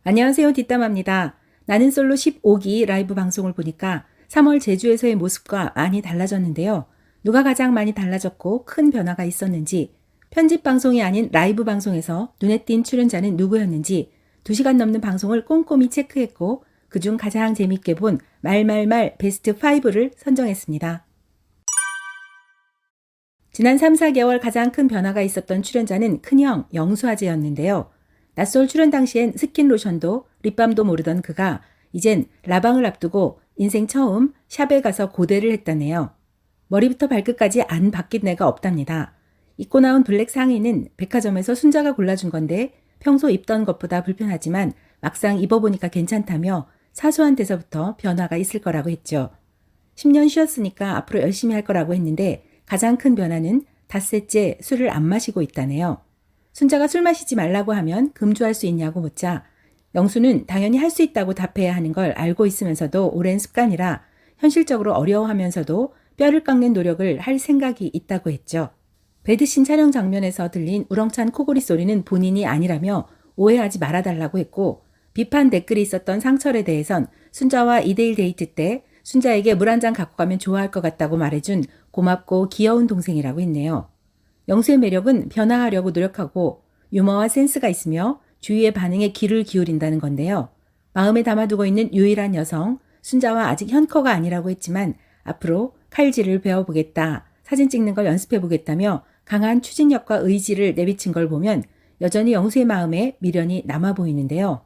안녕하세요. 뒷담화입니다. 나는 솔로 15기 라이브 방송을 보니까 3월 제주에서의 모습과 많이 달라졌는데요. 누가 가장 많이 달라졌고 큰 변화가 있었는지, 편집 방송이 아닌 라이브 방송에서 눈에 띈 출연자는 누구였는지 2시간 넘는 방송을 꼼꼼히 체크했고 그중 가장 재밌게 본 말말말 베스트 5를 선정했습니다. 지난 3, 4개월 가장 큰 변화가 있었던 출연자는 큰형 영수아재였는데요. 낯설 출연 당시엔 스킨 로션도 립밤도 모르던 그가 이젠 라방을 앞두고 인생 처음 샵에 가서 고데를 했다네요. 머리부터 발끝까지 안 바뀐 데가 없답니다. 입고 나온 블랙 상의는 백화점에서 순자가 골라준 건데 평소 입던 것보다 불편하지만 막상 입어보니까 괜찮다며 사소한 데서부터 변화가 있을 거라고 했죠. 10년 쉬었으니까 앞으로 열심히 할 거라고 했는데 가장 큰 변화는 닷새째 술을 안 마시고 있다네요. 순자가 술 마시지 말라고 하면 금주할 수 있냐고 묻자 영수는 당연히 할 수 있다고 답해야 하는 걸 알고 있으면서도 오랜 습관이라 현실적으로 어려워하면서도 뼈를 깎는 노력을 할 생각이 있다고 했죠. 배드신 촬영 장면에서 들린 우렁찬 코골이 소리는 본인이 아니라며 오해하지 말아달라고 했고 비판 댓글이 있었던 상철에 대해선 순자와 2대1 데이트 때 순자에게 물 한 잔 갖고 가면 좋아할 것 같다고 말해준 고맙고 귀여운 동생이라고 했네요. 영수의 매력은 변화하려고 노력하고 유머와 센스가 있으며 주위의 반응에 귀를 기울인다는 건데요. 마음에 담아두고 있는 유일한 여성, 순자와 아직 현커가 아니라고 했지만 앞으로 칼질을 배워보겠다, 사진 찍는 걸 연습해보겠다며 강한 추진력과 의지를 내비친 걸 보면 여전히 영수의 마음에 미련이 남아 보이는데요.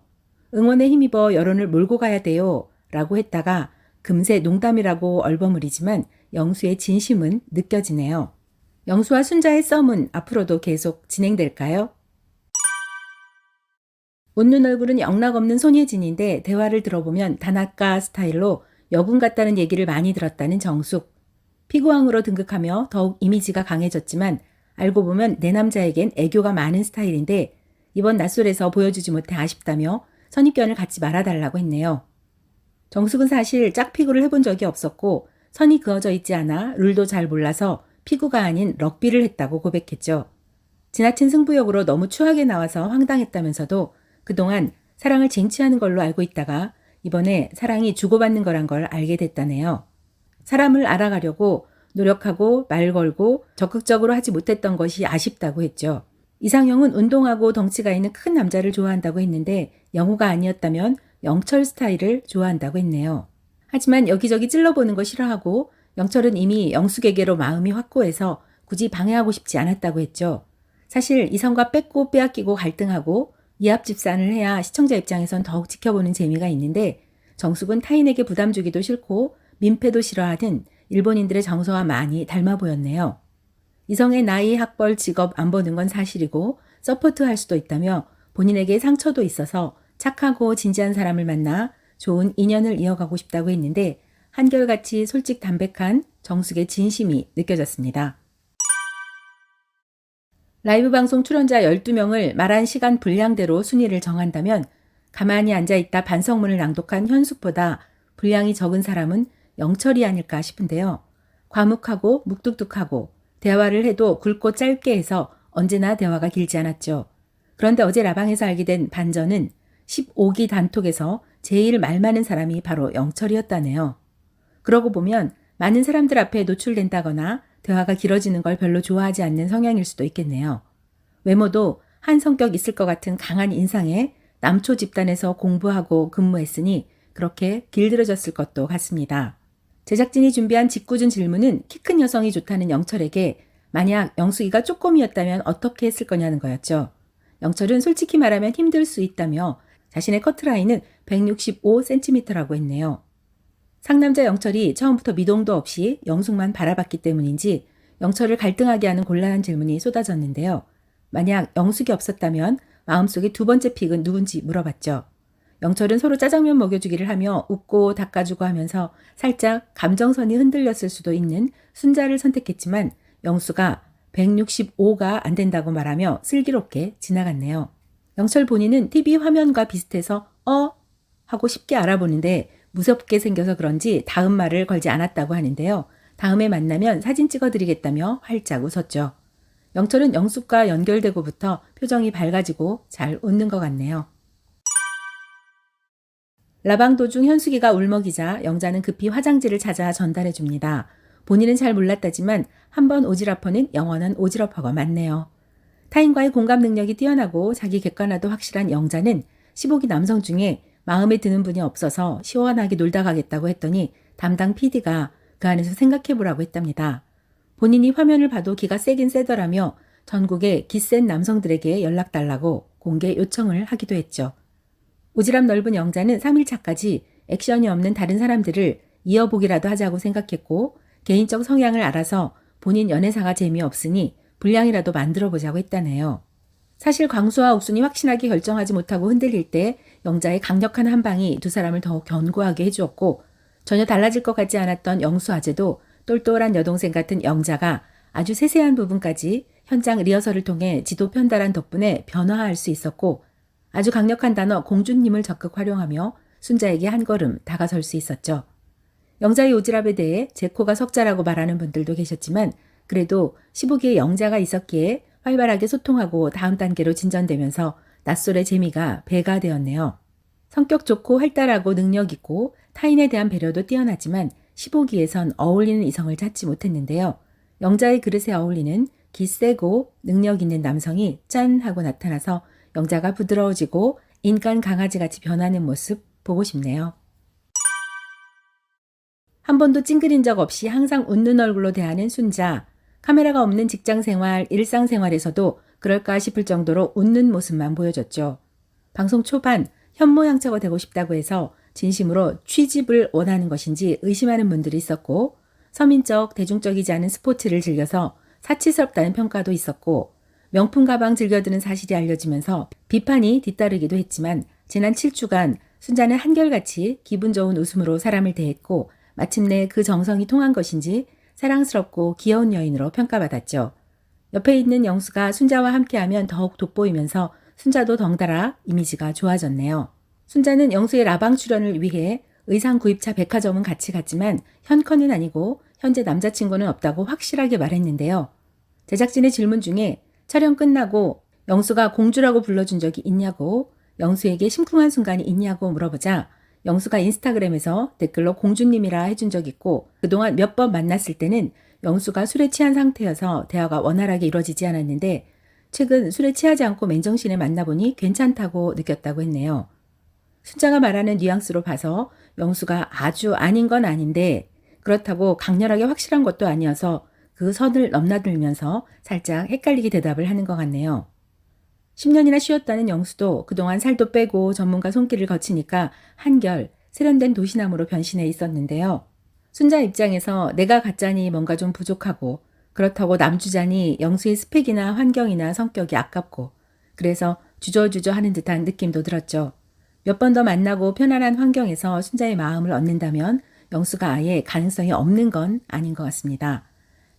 응원에 힘입어 여론을 몰고 가야 돼요 라고 했다가 금세 농담이라고 얼버무리지만 영수의 진심은 느껴지네요. 영수와 순자의 썸은 앞으로도 계속 진행될까요? 웃는 얼굴은 영락없는 손예진인데 대화를 들어보면 단아까 스타일로 여군 같다는 얘기를 많이 들었다는 정숙. 피구왕으로 등극하며 더욱 이미지가 강해졌지만 알고 보면 내 남자에겐 애교가 많은 스타일인데 이번 낯설에서 보여주지 못해 아쉽다며 선입견을 갖지 말아달라고 했네요. 정숙은 사실 짝피구를 해본 적이 없었고 선이 그어져 있지 않아 룰도 잘 몰라서 피구가 아닌 럭비를 했다고 고백했죠. 지나친 승부욕으로 너무 추하게 나와서 황당했다면서도 그동안 사랑을 쟁취하는 걸로 알고 있다가 이번에 사랑이 주고받는 거란 걸 알게 됐다네요. 사람을 알아가려고 노력하고 말 걸고 적극적으로 하지 못했던 것이 아쉽다고 했죠. 이상형은 운동하고 덩치가 있는 큰 남자를 좋아한다고 했는데 영호가 아니었다면 영철 스타일을 좋아한다고 했네요. 하지만 여기저기 찔러보는 거 싫어하고 영철은 이미 영숙에게로 마음이 확고해서 굳이 방해하고 싶지 않았다고 했죠. 사실 이성과 뺏고 빼앗기고 갈등하고 이합집산을 해야 시청자 입장에선 더욱 지켜보는 재미가 있는데 정숙은 타인에게 부담 주기도 싫고 민폐도 싫어하는 일본인들의 정서와 많이 닮아 보였네요. 이성의 나이, 학벌, 직업 안 보는 건 사실이고 서포트할 수도 있다며 본인에게 상처도 있어서 착하고 진지한 사람을 만나 좋은 인연을 이어가고 싶다고 했는데 한결같이 솔직 담백한 정숙의 진심이 느껴졌습니다. 라이브 방송 출연자 12명을 말한 시간 분량대로 순위를 정한다면 가만히 앉아있다 반성문을 낭독한 현숙보다 분량이 적은 사람은 영철이 아닐까 싶은데요. 과묵하고 묵뚝뚝하고 대화를 해도 굵고 짧게 해서 언제나 대화가 길지 않았죠. 그런데 어제 라방에서 알게 된 반전은 15기 단톡에서 제일 말 많은 사람이 바로 영철이었다네요. 그러고 보면 많은 사람들 앞에 노출된다거나 대화가 길어지는 걸 별로 좋아하지 않는 성향일 수도 있겠네요. 외모도 한 성격 있을 것 같은 강한 인상에 남초 집단에서 공부하고 근무했으니 그렇게 길들여졌을 것도 같습니다. 제작진이 준비한 짓궂은 질문은 키 큰 여성이 좋다는 영철에게 만약 영숙이가 쪼꼬미였다면 어떻게 했을 거냐는 거였죠. 영철은 솔직히 말하면 힘들 수 있다며 자신의 커트라인은 165cm라고 했네요. 상남자 영철이 처음부터 미동도 없이 영숙만 바라봤기 때문인지 영철을 갈등하게 하는 곤란한 질문이 쏟아졌는데요. 만약 영숙이 없었다면 마음속에 두 번째 픽은 누군지 물어봤죠. 영철은 서로 짜장면 먹여주기를 하며 웃고 닦아주고 하면서 살짝 감정선이 흔들렸을 수도 있는 순자를 선택했지만 영수가 165가 안 된다고 말하며 슬기롭게 지나갔네요. 영철 본인은 TV 화면과 비슷해서 하고 쉽게 알아보는데 무섭게 생겨서 그런지 다음 말을 걸지 않았다고 하는데요. 다음에 만나면 사진 찍어드리겠다며 활짝 웃었죠. 영철은 영숙과 연결되고부터 표정이 밝아지고 잘 웃는 것 같네요. 라방 도중 현숙이가 울먹이자 영자는 급히 화장지를 찾아 전달해 줍니다. 본인은 잘 몰랐다지만 한 번 오지랖퍼는 영원한 오지랖퍼가 맞네요. 타인과의 공감 능력이 뛰어나고 자기 객관화도 확실한 영자는 15기 남성 중에 마음에 드는 분이 없어서 시원하게 놀다 가겠다고 했더니 담당 PD가 그 안에서 생각해보라고 했답니다. 본인이 화면을 봐도 기가 세긴 세더라며 전국의 기센 남성들에게 연락달라고 공개 요청을 하기도 했죠. 오지랖 넓은 영자는 3일차까지 액션이 없는 다른 사람들을 이어보기라도 하자고 생각했고 개인적 성향을 알아서 본인 연애사가 재미없으니 분량이라도 만들어보자고 했다네요. 사실 광수와 옥순이 확신하게 결정하지 못하고 흔들릴 때 영자의 강력한 한 방이 두 사람을 더욱 견고하게 해주었고 전혀 달라질 것 같지 않았던 영수 아재도 똘똘한 여동생 같은 영자가 아주 세세한 부분까지 현장 리허설을 통해 지도 편달한 덕분에 변화할 수 있었고 아주 강력한 단어 공주님을 적극 활용하며 순자에게 한 걸음 다가설 수 있었죠. 영자의 오지랖에 대해 제 코가 석자라고 말하는 분들도 계셨지만 그래도 15기의 영자가 있었기에 활발하게 소통하고 다음 단계로 진전되면서 낯설의 재미가 배가 되었네요. 성격 좋고 활달하고 능력 있고 타인에 대한 배려도 뛰어나지만 15기에선 어울리는 이성을 찾지 못했는데요. 영자의 그릇에 어울리는 기세고 능력 있는 남성이 짠 하고 나타나서 영자가 부드러워지고 인간 강아지같이 변하는 모습 보고 싶네요. 한 번도 찡그린 적 없이 항상 웃는 얼굴로 대하는 순자. 카메라가 없는 직장생활, 일상생활에서도 그럴까 싶을 정도로 웃는 모습만 보여줬죠. 방송 초반 현모양처가 되고 싶다고 해서 진심으로 취집을 원하는 것인지 의심하는 분들이 있었고 서민적, 대중적이지 않은 스포츠를 즐겨서 사치스럽다는 평가도 있었고 명품 가방 즐겨드는 사실이 알려지면서 비판이 뒤따르기도 했지만 지난 7주간 순자는 한결같이 기분 좋은 웃음으로 사람을 대했고 마침내 그 정성이 통한 것인지 사랑스럽고 귀여운 여인으로 평가받았죠. 옆에 있는 영수가 순자와 함께하면 더욱 돋보이면서 순자도 덩달아 이미지가 좋아졌네요. 순자는 영수의 라방 출연을 위해 의상 구입차 백화점은 같이 갔지만 현커는 아니고 현재 남자친구는 없다고 확실하게 말했는데요. 제작진의 질문 중에 촬영 끝나고 영수가 공주라고 불러준 적이 있냐고 영수에게 심쿵한 순간이 있냐고 물어보자 영수가 인스타그램에서 댓글로 공주님이라 해준 적 있고 그동안 몇 번 만났을 때는 영수가 술에 취한 상태여서 대화가 원활하게 이루어지지 않았는데 최근 술에 취하지 않고 맨정신에 만나보니 괜찮다고 느꼈다고 했네요. 순자가 말하는 뉘앙스로 봐서 영수가 아주 아닌 건 아닌데 그렇다고 강렬하게 확실한 것도 아니어서 그 선을 넘나들면서 살짝 헷갈리게 대답을 하는 것 같네요. 10년이나 쉬었다는 영수도 그동안 살도 빼고 전문가 손길을 거치니까 한결 세련된 도시남으로 변신해 있었는데요. 순자 입장에서 내가 가짜니 뭔가 좀 부족하고 그렇다고 남주자니 영수의 스펙이나 환경이나 성격이 아깝고 그래서 주저주저 하는 듯한 느낌도 들었죠. 몇 번 더 만나고 편안한 환경에서 순자의 마음을 얻는다면 영수가 아예 가능성이 없는 건 아닌 것 같습니다.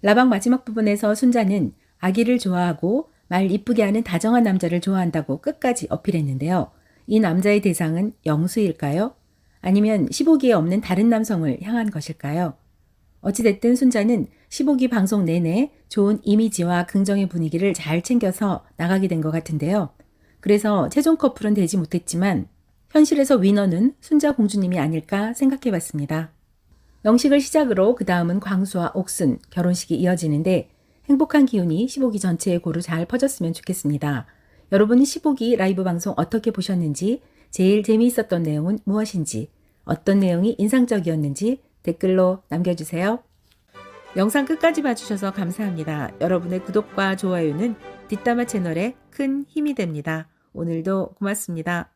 라방 마지막 부분에서 순자는 아기를 좋아하고 말 이쁘게 하는 다정한 남자를 좋아한다고 끝까지 어필했는데요. 이 남자의 대상은 영수일까요? 아니면 15기에 없는 다른 남성을 향한 것일까요? 어찌됐든 순자는 15기 방송 내내 좋은 이미지와 긍정의 분위기를 잘 챙겨서 나가게 된 것 같은데요. 그래서 최종 커플은 되지 못했지만 현실에서 위너는 순자 공주님이 아닐까 생각해봤습니다. 영식을 시작으로 그 다음은 광수와 옥순, 결혼식이 이어지는데 행복한 기운이 15기 전체에 고루 잘 퍼졌으면 좋겠습니다. 여러분은 15기 라이브 방송 어떻게 보셨는지, 제일 재미있었던 내용은 무엇인지, 어떤 내용이 인상적이었는지 댓글로 남겨주세요. 영상 끝까지 봐주셔서 감사합니다. 여러분의 구독과 좋아요는 뒷담화 채널에 큰 힘이 됩니다. 오늘도 고맙습니다.